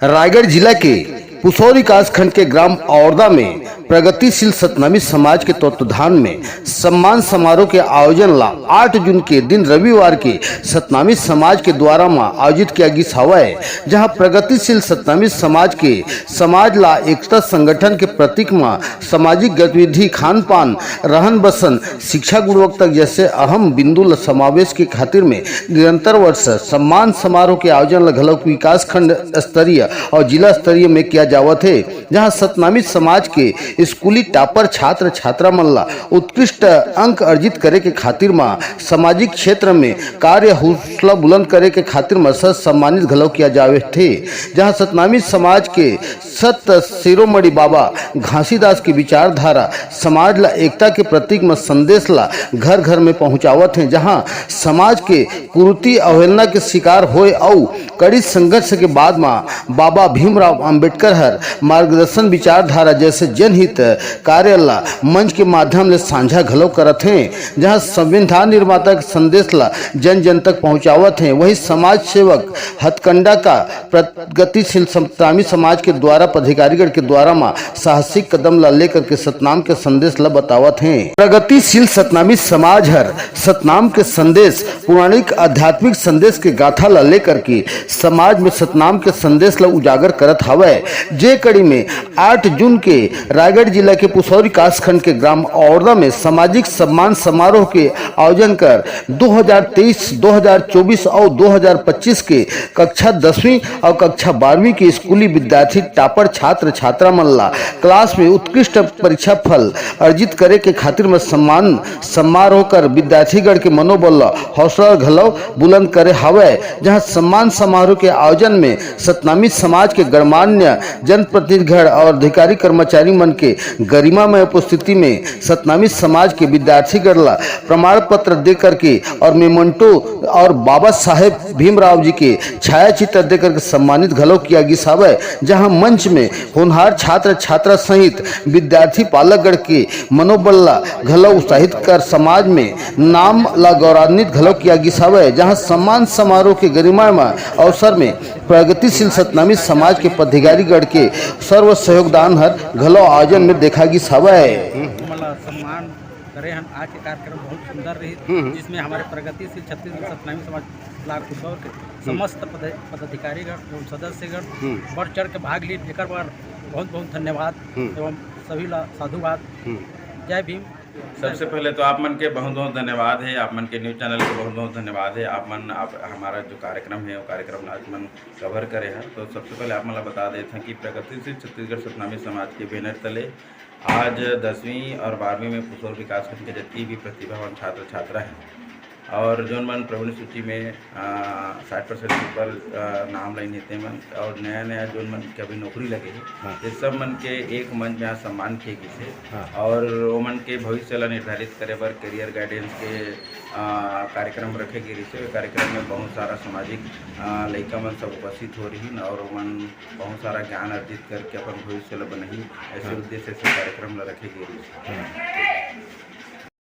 रायगढ़ जिला के पुसौरी कासखंड के ग्राम औरदा में प्रगतिशील सतनामी समाज के तत्वाधान में सम्मान समारोह के आयोजन ला 8 जून के दिन रविवार के सतनामी समाज के द्वारा में आयोजित किया गया हवा है, जहां प्रगतिशील सतनामी समाज के समाज ला एकता संगठन के प्रतीक में सामाजिक गतिविधि, खान पान, रहन बसन, शिक्षा गुणवत्ता जैसे अहम बिंदु ला समावेश के खातिर में निरंतर वर्ष सम्मान समारोह के आयोजन घलक विकास खंड स्तरीय और जिला स्तरीय में किया जावत है, जहां सतनामी समाज के स्कूली टॉपर छात्र छात्रा मन ला उत्कृष्ट अंक अर्जित करे के खातिर में सामाजिक क्षेत्र में कार्य हौसला बुलंद करे के खातिर में सम्मानित घलो किया जावे थे, जहां सतनामी समाज के सत शिरोमणि बाबा घासीदास की विचारधारा समाज ला एकता के प्रतीक में संदेश ला घर घर में पहुंचावत हैं, जहां समाज के कुरीति अवहेलना के शिकार होए और कड़ी संघर्ष के बाद में बाबा भीमराव अंबेडकर हर मार्गदर्शन विचारधारा जैसे जनहित कार्य ला मंच के माध्यम से साझा घलो करत हैं, जहां संविधान निर्माता के संदेश ला जन जन तक पहुंचावत हैं। वही समाज सेवक हथकंडा का प्रगतिशील सतनामी समाज के द्वारा पदाधिकारीगण के द्वारा में साहसिक कदम ला लेकर के सतनाम के संदेश ला बतावत हैं। प्रगतिशील सतनामी समाज हर सतनाम के संदेश पौराणिक आध्यात्मिक संदेश के गाथा ला लेकर के समाज में सतनाम के संदेश ला उजागर करत हवै। जे कड़ी में 8 जून के रायगढ़ जिला के पुसौरी कासखंड के ग्राम औरदा में सामाजिक सम्मान समारोह के आयोजन कर 2023, 2024 और 2025 के कक्षा 10वीं और कक्षा 12वीं के स्कूली विद्यार्थी टॉपर छात्र छात्रा मन ला क्लास में उत्कृष्ट परीक्षा फल अर्जित करे के खातिर में सम्मान समारोह कर विद्यार्थीगण के मनोबल हौसला घलो बुलंद करे हवै, जहां सम्मान समारोह के आयोजन में सतनामी समाज के गणमान्य जनप्रतिनिधिगण और अधिकारी कर्मचारी मन के गरिमामय उपस्थिति में सतनामी समाज के विद्यार्थीगण ला प्रमाण पत्र दे करके और मेमेंटो और बाबा साहेब भीमराव जी के छाया चित्र दे करके सम्मानित घलो किया गया हवै, जहां मंच में होनहार छात्र छात्रा सहित विद्यार्थी पालकगण के मनोबल ला घलो उत्साहित कर समाज में नाम ला गौरवान्वित घलो किया गया हवै, जहां सम्मान समारोह के गरिमामय अवसर में प्रगतिशील सतनामी समाज के पदाधिकारीगण के सर्व सहयोगदान हर घलो आयोजन में देखा गया हवै। सम्मान करे हम आज के कार्यक्रम बहुत सुंदर रही, जिसमें हमारे प्रगतिशील छत्तीसगढ़ सतनामी समाज ब्लॉक पुसौर के समस्त पदाधिकारीगण एवं सदस्यगण बढ़ चढ़ के भाग ली। एक बार बहुत बहुत धन्यवाद एवं सभी ला साधुवाद। जय भीम। सबसे पहले तो आप मन के बहुत बहुत धन्यवाद है, आप मन के न्यूज़ चैनल के बहुत बहुत धन्यवाद है। आप हमारा जो कार्यक्रम है वो कार्यक्रम आज मन कवर करे हैं। तो सबसे पहले आप मन बता देते हैं कि प्रगतिशील छत्तीसगढ़ सतनामी समाज के बैनर तले आज 10वीं और 12वीं में पुसौर विकास खंड के जितनी भी प्रतिभावान छात्र छात्रा हैं और जो मन प्रवीण सूची में 60% ऊपर नाम लाइन हेते मन और नया नया जो मन के अभी नौकरी लगे है, ये सब मन के एक मंच में सम्मान किए गए और वो मन के भविष्य ला निर्धारित करे बर करियर गाइडेंस के कार्यक्रम रखे गए थे। कार्यक्रम में बहुत सारा सामाजिक लड़का मन सब उपस्थित हो रही और मन बहुत सारा ज्ञान अर्जित करके अपन भविष्य ला बनही, ऐसे उद्देश्य से कार्यक्रम ला रखे गए।